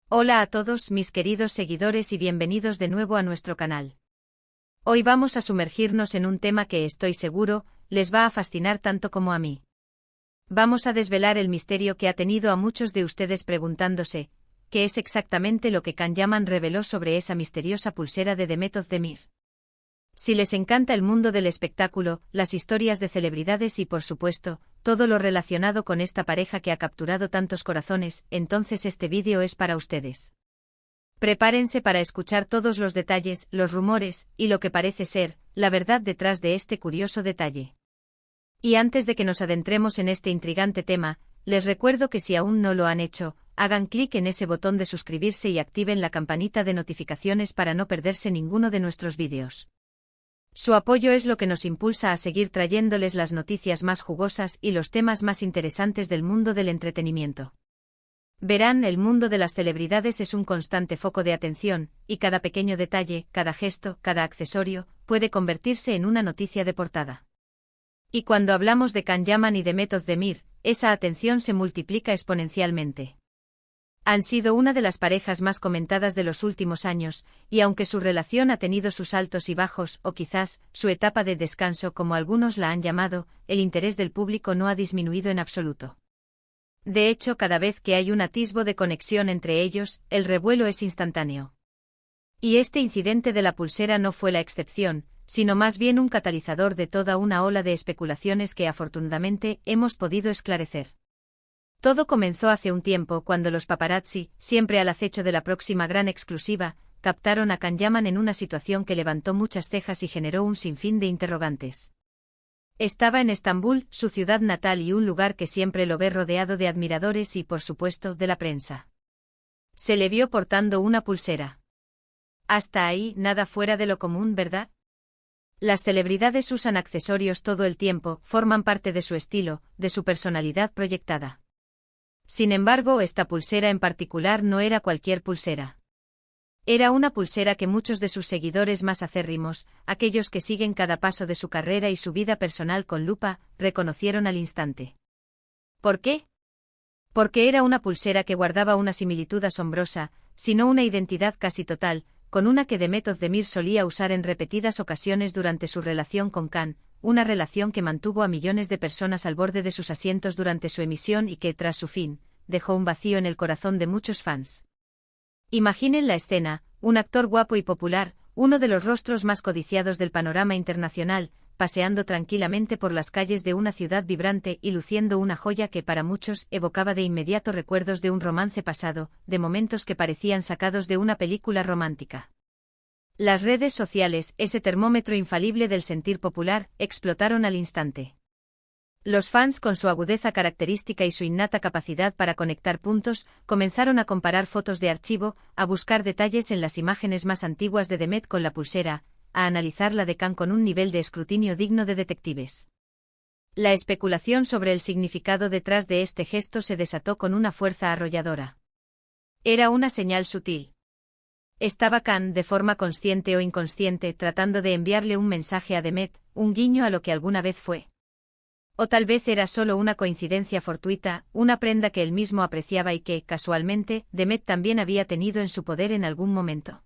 Hola a todos mis queridos seguidores y bienvenidos de nuevo a nuestro canal. Hoy vamos a sumergirnos en un tema que estoy seguro, les va a fascinar tanto como a mí. Vamos a desvelar el misterio que ha tenido a muchos de ustedes preguntándose, ¿qué es exactamente lo que Can Yaman reveló sobre esa misteriosa pulsera de Demet Özdemir? Si les encanta el mundo del espectáculo, las historias de celebridades y por supuesto, todo lo relacionado con esta pareja que ha capturado tantos corazones, entonces este vídeo es para ustedes. Prepárense para escuchar todos los detalles, los rumores, y lo que parece ser, la verdad detrás de este curioso detalle. Y antes de que nos adentremos en este intrigante tema, les recuerdo que si aún no lo han hecho, hagan clic en ese botón de suscribirse y activen la campanita de notificaciones para no perderse ninguno de nuestros vídeos. Su apoyo es lo que nos impulsa a seguir trayéndoles las noticias más jugosas y los temas más interesantes del mundo del entretenimiento. Verán, el mundo de las celebridades es un constante foco de atención, y cada pequeño detalle, cada gesto, cada accesorio, puede convertirse en una noticia de portada. Y cuando hablamos de Can Yaman y Demet Özdemir, esa atención se multiplica exponencialmente. Han sido una de las parejas más comentadas de los últimos años, y aunque su relación ha tenido sus altos y bajos, o quizás, su etapa de descanso como algunos la han llamado, el interés del público no ha disminuido en absoluto. De hecho, cada vez que hay un atisbo de conexión entre ellos, el revuelo es instantáneo. Y este incidente de la pulsera no fue la excepción, sino más bien un catalizador de toda una ola de especulaciones que afortunadamente hemos podido esclarecer. Todo comenzó hace un tiempo cuando los paparazzi, siempre al acecho de la próxima gran exclusiva, captaron a Can Yaman en una situación que levantó muchas cejas y generó un sinfín de interrogantes. Estaba en Estambul, su ciudad natal y un lugar que siempre lo ve rodeado de admiradores y, por supuesto, de la prensa. Se le vio portando una pulsera. Hasta ahí, nada fuera de lo común, ¿verdad? Las celebridades usan accesorios todo el tiempo, forman parte de su estilo, de su personalidad proyectada. Sin embargo, esta pulsera en particular no era cualquier pulsera. Era una pulsera que muchos de sus seguidores más acérrimos, aquellos que siguen cada paso de su carrera y su vida personal con lupa, reconocieron al instante. ¿Por qué? Porque era una pulsera que guardaba una similitud asombrosa, si no una identidad casi total, con una que Demet Özdemir solía usar en repetidas ocasiones durante su relación con Can, una relación que mantuvo a millones de personas al borde de sus asientos durante su emisión y que, tras su fin, dejó un vacío en el corazón de muchos fans. Imaginen la escena, un actor guapo y popular, uno de los rostros más codiciados del panorama internacional, paseando tranquilamente por las calles de una ciudad vibrante y luciendo una joya que para muchos evocaba de inmediato recuerdos de un romance pasado, de momentos que parecían sacados de una película romántica. Las redes sociales, ese termómetro infalible del sentir popular, explotaron al instante. Los fans, con su agudeza característica y su innata capacidad para conectar puntos, comenzaron a comparar fotos de archivo, a buscar detalles en las imágenes más antiguas de Demet con la pulsera, a analizar la de Can con un nivel de escrutinio digno de detectives. La especulación sobre el significado detrás de este gesto se desató con una fuerza arrolladora. Era una señal sutil. Estaba Can, de forma consciente o inconsciente, tratando de enviarle un mensaje a Demet, un guiño a lo que alguna vez fue. O tal vez era solo una coincidencia fortuita, una prenda que él mismo apreciaba y que, casualmente, Demet también había tenido en su poder en algún momento.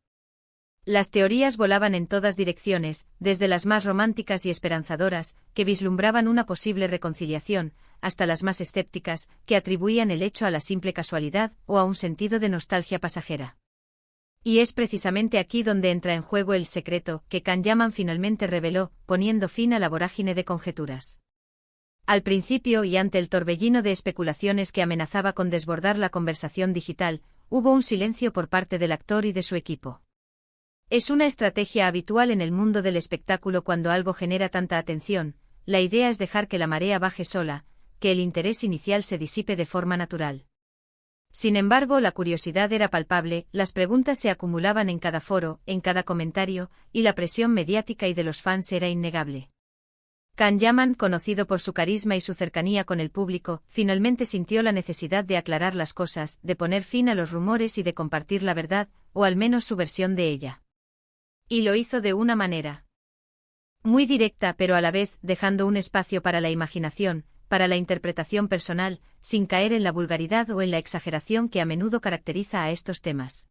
Las teorías volaban en todas direcciones, desde las más románticas y esperanzadoras, que vislumbraban una posible reconciliación, hasta las más escépticas, que atribuían el hecho a la simple casualidad o a un sentido de nostalgia pasajera. Y es precisamente aquí donde entra en juego el secreto que Can Yaman finalmente reveló, poniendo fin a la vorágine de conjeturas. Al principio y ante el torbellino de especulaciones que amenazaba con desbordar la conversación digital, hubo un silencio por parte del actor y de su equipo. Es una estrategia habitual en el mundo del espectáculo cuando algo genera tanta atención, la idea es dejar que la marea baje sola, que el interés inicial se disipe de forma natural. Sin embargo, la curiosidad era palpable, las preguntas se acumulaban en cada foro, en cada comentario, y la presión mediática y de los fans era innegable. Can Yaman, conocido por su carisma y su cercanía con el público, finalmente sintió la necesidad de aclarar las cosas, de poner fin a los rumores y de compartir la verdad, o al menos su versión de ella. Y lo hizo de una manera muy directa, pero a la vez dejando un espacio para la imaginación, para la interpretación personal, sin caer en la vulgaridad o en la exageración que a menudo caracteriza a estos temas.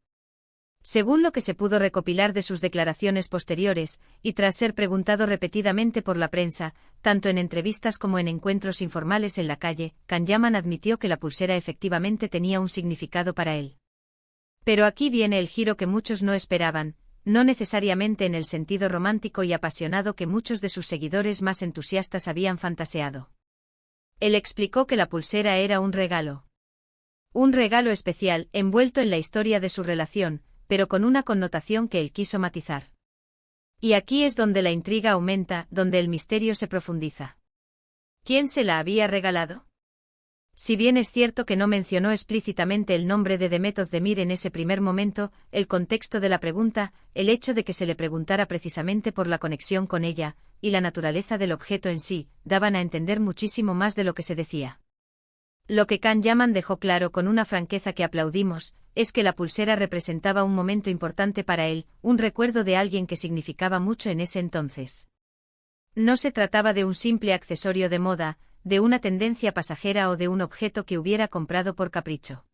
Según lo que se pudo recopilar de sus declaraciones posteriores, y tras ser preguntado repetidamente por la prensa, tanto en entrevistas como en encuentros informales en la calle, Kanyaman admitió que la pulsera efectivamente tenía un significado para él. Pero aquí viene el giro que muchos no esperaban, no necesariamente en el sentido romántico y apasionado que muchos de sus seguidores más entusiastas habían fantaseado. Él explicó que la pulsera era un regalo. Un regalo especial, envuelto en la historia de su relación, pero con una connotación que él quiso matizar. Y aquí es donde la intriga aumenta, donde el misterio se profundiza. ¿Quién se la había regalado? Si bien es cierto que no mencionó explícitamente el nombre de Demet Özdemir en ese primer momento, el contexto de la pregunta, el hecho de que se le preguntara precisamente por la conexión con ella, y la naturaleza del objeto en sí, daban a entender muchísimo más de lo que se decía. Lo que Kanyaman dejó claro con una franqueza que aplaudimos, es que la pulsera representaba un momento importante para él, un recuerdo de alguien que significaba mucho en ese entonces. No se trataba de un simple accesorio de moda, de una tendencia pasajera o de un objeto que hubiera comprado por capricho.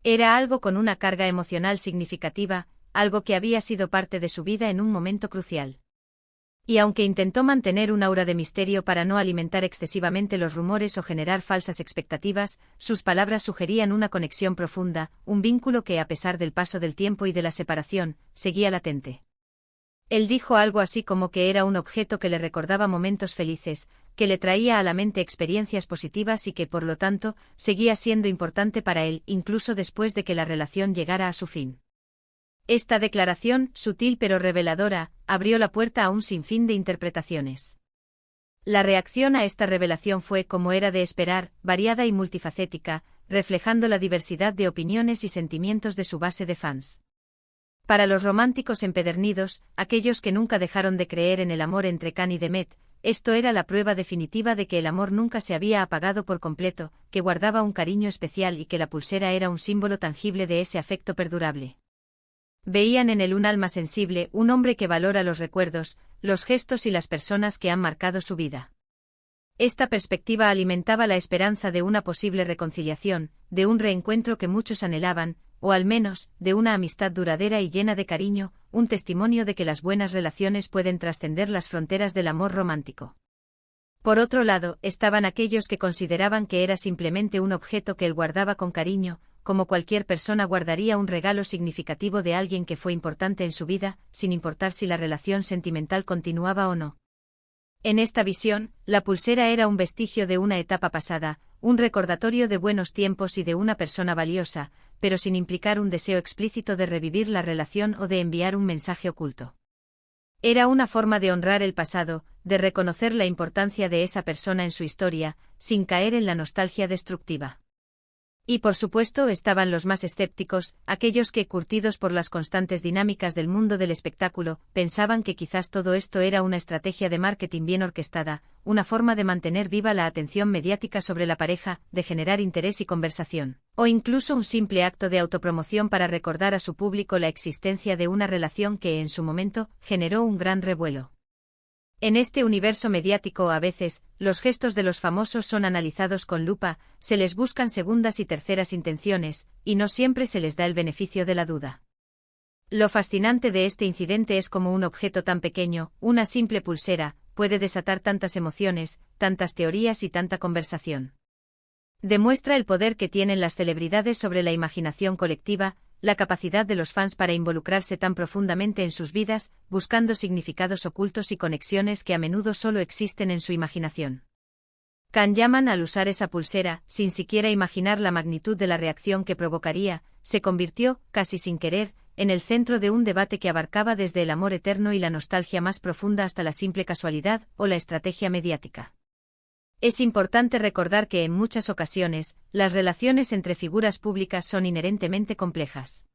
Era algo con una carga emocional significativa, algo que había sido parte de su vida en un momento crucial. Y aunque intentó mantener un aura de misterio para no alimentar excesivamente los rumores o generar falsas expectativas, sus palabras sugerían una conexión profunda, un vínculo que a pesar del paso del tiempo y de la separación, seguía latente. Él dijo algo así como que era un objeto que le recordaba momentos felices, que le traía a la mente experiencias positivas y que, por lo tanto, seguía siendo importante para él, incluso después de que la relación llegara a su fin. Esta declaración, sutil pero reveladora, abrió la puerta a un sinfín de interpretaciones. La reacción a esta revelación fue, como era de esperar, variada y multifacética, reflejando la diversidad de opiniones y sentimientos de su base de fans. Para los románticos empedernidos, aquellos que nunca dejaron de creer en el amor entre Kan y Demet, esto era la prueba definitiva de que el amor nunca se había apagado por completo, que guardaba un cariño especial y que la pulsera era un símbolo tangible de ese afecto perdurable. Veían en él un alma sensible, un hombre que valora los recuerdos, los gestos y las personas que han marcado su vida. Esta perspectiva alimentaba la esperanza de una posible reconciliación, de un reencuentro que muchos anhelaban, o al menos, de una amistad duradera y llena de cariño, un testimonio de que las buenas relaciones pueden trascender las fronteras del amor romántico. Por otro lado, estaban aquellos que consideraban que era simplemente un objeto que él guardaba con cariño, como cualquier persona guardaría un regalo significativo de alguien que fue importante en su vida, sin importar si la relación sentimental continuaba o no. En esta visión, la pulsera era un vestigio de una etapa pasada, un recordatorio de buenos tiempos y de una persona valiosa, pero sin implicar un deseo explícito de revivir la relación o de enviar un mensaje oculto. Era una forma de honrar el pasado, de reconocer la importancia de esa persona en su historia, sin caer en la nostalgia destructiva. Y por supuesto estaban los más escépticos, aquellos que, curtidos por las constantes dinámicas del mundo del espectáculo, pensaban que quizás todo esto era una estrategia de marketing bien orquestada, una forma de mantener viva la atención mediática sobre la pareja, de generar interés y conversación, o incluso un simple acto de autopromoción para recordar a su público la existencia de una relación que en su momento generó un gran revuelo. En este universo mediático a veces, los gestos de los famosos son analizados con lupa, se les buscan segundas y terceras intenciones, y no siempre se les da el beneficio de la duda. Lo fascinante de este incidente es cómo un objeto tan pequeño, una simple pulsera, puede desatar tantas emociones, tantas teorías y tanta conversación. Demuestra el poder que tienen las celebridades sobre la imaginación colectiva, la capacidad de los fans para involucrarse tan profundamente en sus vidas, buscando significados ocultos y conexiones que a menudo solo existen en su imaginación. Kanyaman, al usar esa pulsera, sin siquiera imaginar la magnitud de la reacción que provocaría, se convirtió, casi sin querer, en el centro de un debate que abarcaba desde el amor eterno y la nostalgia más profunda hasta la simple casualidad o la estrategia mediática. Es importante recordar que en muchas ocasiones, las relaciones entre figuras públicas son inherentemente complejas.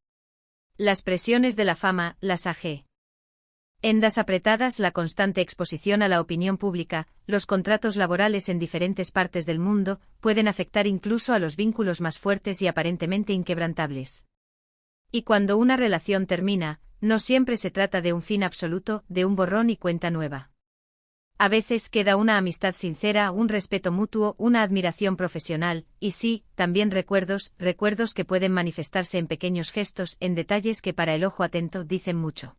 Las presiones de la fama, las agendas apretadas, la constante exposición a la opinión pública, los contratos laborales en diferentes partes del mundo, pueden afectar incluso a los vínculos más fuertes y aparentemente inquebrantables. Y cuando una relación termina, no siempre se trata de un fin absoluto, de un borrón y cuenta nueva. A veces queda una amistad sincera, un respeto mutuo, una admiración profesional, y sí, también recuerdos que pueden manifestarse en pequeños gestos, en detalles que para el ojo atento dicen mucho.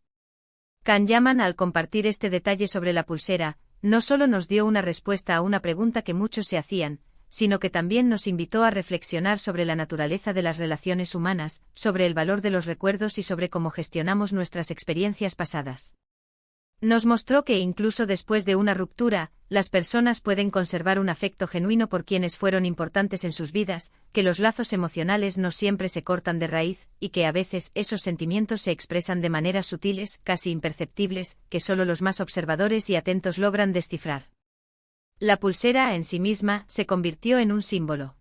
Can Yaman, al compartir este detalle sobre la pulsera, no solo nos dio una respuesta a una pregunta que muchos se hacían, sino que también nos invitó a reflexionar sobre la naturaleza de las relaciones humanas, sobre el valor de los recuerdos y sobre cómo gestionamos nuestras experiencias pasadas. Nos mostró que incluso después de una ruptura, las personas pueden conservar un afecto genuino por quienes fueron importantes en sus vidas, que los lazos emocionales no siempre se cortan de raíz, y que a veces esos sentimientos se expresan de maneras sutiles, casi imperceptibles, que solo los más observadores y atentos logran descifrar. La pulsera en sí misma se convirtió en un símbolo.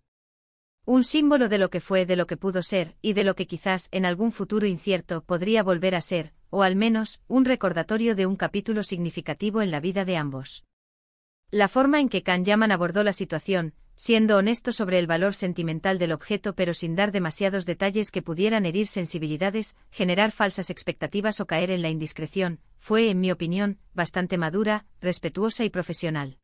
Un símbolo de lo que fue, de lo que pudo ser, y de lo que quizás en algún futuro incierto podría volver a ser, o al menos, un recordatorio de un capítulo significativo en la vida de ambos. La forma en que Can Yaman abordó la situación, siendo honesto sobre el valor sentimental del objeto pero sin dar demasiados detalles que pudieran herir sensibilidades, generar falsas expectativas o caer en la indiscreción, fue, en mi opinión, bastante madura, respetuosa y profesional.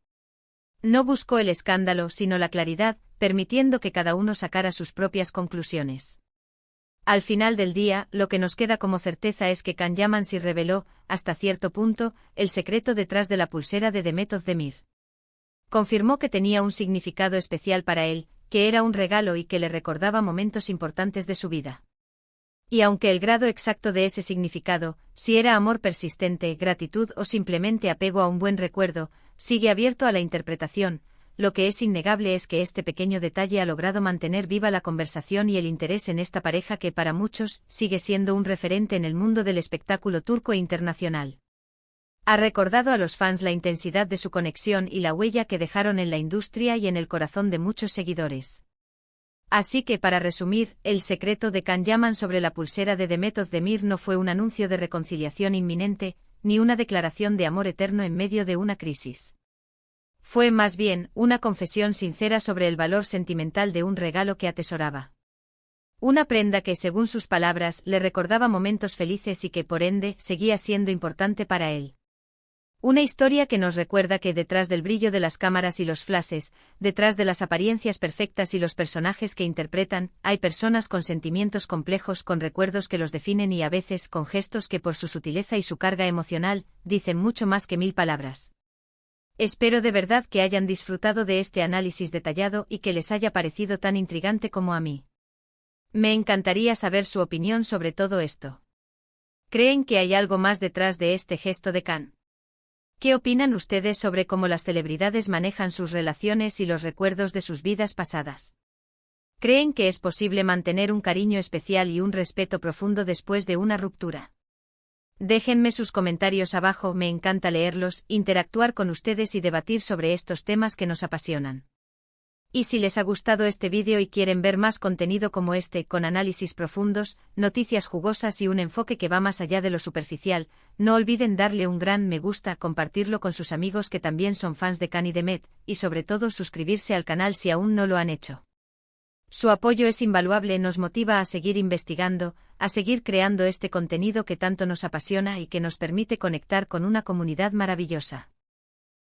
No buscó el escándalo sino la claridad, permitiendo que cada uno sacara sus propias conclusiones. Al final del día, lo que nos queda como certeza es que Can Yaman sí reveló, hasta cierto punto, el secreto detrás de la pulsera de Demet Özdemir. Confirmó que tenía un significado especial para él, que era un regalo y que le recordaba momentos importantes de su vida. Y aunque el grado exacto de ese significado, si era amor persistente, gratitud o simplemente apego a un buen recuerdo, sigue abierto a la interpretación, lo que es innegable es que este pequeño detalle ha logrado mantener viva la conversación y el interés en esta pareja que para muchos sigue siendo un referente en el mundo del espectáculo turco e internacional. Ha recordado a los fans la intensidad de su conexión y la huella que dejaron en la industria y en el corazón de muchos seguidores. Así que para resumir, el secreto de Can Yaman sobre la pulsera de Demet Özdemir no fue un anuncio de reconciliación inminente, ni una declaración de amor eterno en medio de una crisis. Fue más bien una confesión sincera sobre el valor sentimental de un regalo que atesoraba. Una prenda que, según sus palabras, le recordaba momentos felices y que, por ende, seguía siendo importante para él. Una historia que nos recuerda que detrás del brillo de las cámaras y los flashes, detrás de las apariencias perfectas y los personajes que interpretan, hay personas con sentimientos complejos, con recuerdos que los definen y a veces con gestos que por su sutileza y su carga emocional, dicen mucho más que 1000 palabras. Espero de verdad que hayan disfrutado de este análisis detallado y que les haya parecido tan intrigante como a mí. Me encantaría saber su opinión sobre todo esto. ¿Creen que hay algo más detrás de este gesto de Can? ¿Qué opinan ustedes sobre cómo las celebridades manejan sus relaciones y los recuerdos de sus vidas pasadas? ¿Creen que es posible mantener un cariño especial y un respeto profundo después de una ruptura? Déjenme sus comentarios abajo, me encanta leerlos, interactuar con ustedes y debatir sobre estos temas que nos apasionan. Y si les ha gustado este vídeo y quieren ver más contenido como este, con análisis profundos, noticias jugosas y un enfoque que va más allá de lo superficial, no olviden darle un gran me gusta, compartirlo con sus amigos que también son fans de Can y Demet, y sobre todo suscribirse al canal si aún no lo han hecho. Su apoyo es invaluable, nos motiva a seguir investigando, a seguir creando este contenido que tanto nos apasiona y que nos permite conectar con una comunidad maravillosa.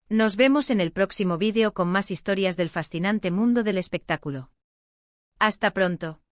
Nos vemos en el próximo vídeo con más historias del fascinante mundo del espectáculo. Hasta pronto.